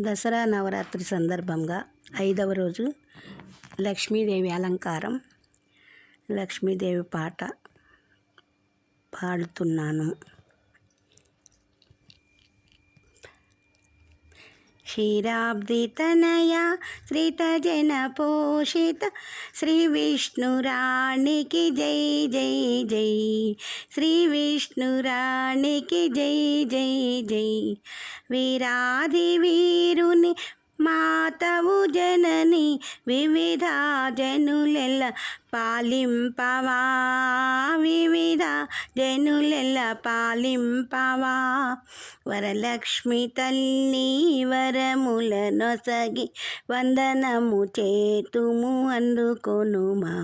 దసరా నవరాత్రి సందర్భంగా 5వ రోజు లక్ష్మీదేవి అలంకారం. లక్ష్మీదేవి పాట పాడుతున్నాను. క్షీరాబ్ది తనయ శ్రీతజన పోషిత శ్రీ విష్ణురాణికి జై జై జై. శ్రీ విష్ణురాణికి జై జై జై. వీరాది వీరుని మాతవు జనని వివిధ జనులెల్ల పాలింపవా. వివిధ జనులెల్ల పాలింపవా. వరలక్ష్మి తల్లి వరముల నొసగి వందనము చేతుము అందుకొనుమా.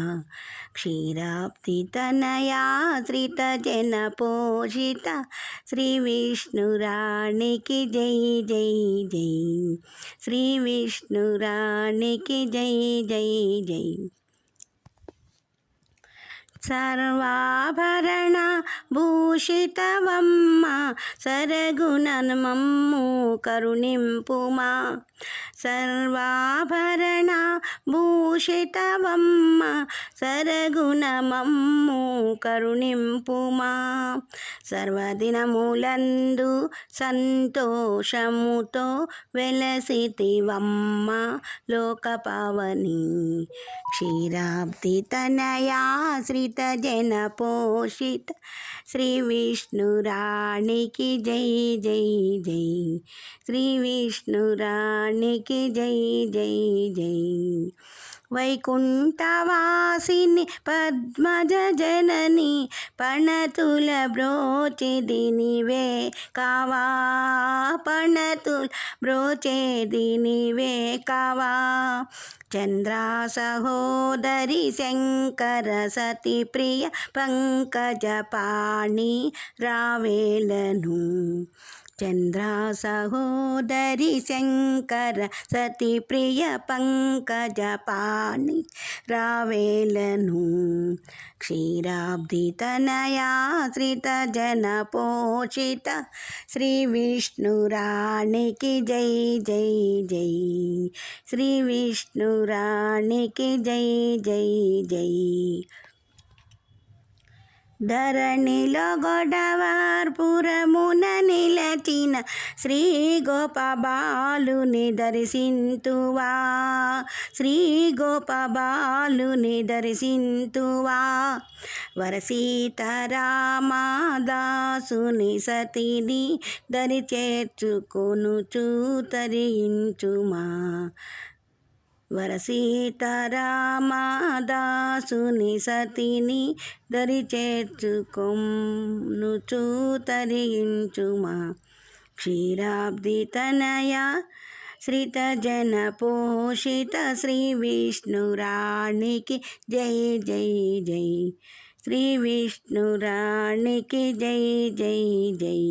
క్షీరాబ్ది తనయా శ్రీతజన పోషిత శ్రీ విష్ణురాణికి జై జై జై. శ్రీ విష్ణురాణికి జై జై జై. సర్వాభరణ భూషితవమ్మ సరగుణమమ్ము కరుణింపుమా. సర్వాభరణ భూషితవమ్మ సరగుణమమ్ము కరుణింపుమా. సర్వదినములందు సంతోషముతో వెలసితివమ్మ లోకపావని. క్షీరాబ్ది తనయా శ్రీతజన పోషిత శ్రీ విష్ణురాణికి జై జై జై. శ్రీ విష్ణురాణికి జై జై జై. వైకుంఠవాసిని పద్మజ జనని పణతుల బ్రోచెది నీవే కావా. పణతుల బ్రోచెది నీవే కావా. చంద్ర సహోదరి శంకర సతి ప్రియ పంకజ పాణి రావేలను. చంద్ర సహోదరి శంకర సతి ప్రియ పంకజ పాణి రావేలను. క్షీరాబ్ది తనయా శ్రీతజన పోషిత శ్రీ విష్ణురాణికి జై జై జై. శ్రీ విష్ణురాణికి జై జై జై. ధరణిలో గొడవార్పురమున నిలచిన శ్రీ గోపబాలుని దర్శింతువా. శ్రీ గోపబాలుని దర్శింతువా. వరసీతారామదాసుని సతిని దరి చేర్చుకొనుచు తరించుమా. వరసీతారామదాసుని సతిని దరి చేర్చుకొనుచు తరించుమా. క్షీరాబ్ది తనయా శ్రీతజన పోషిత శ్రీ విష్ణురాణికి జై జై జై. శ్రీ విష్ణురాణికి జై జై జై.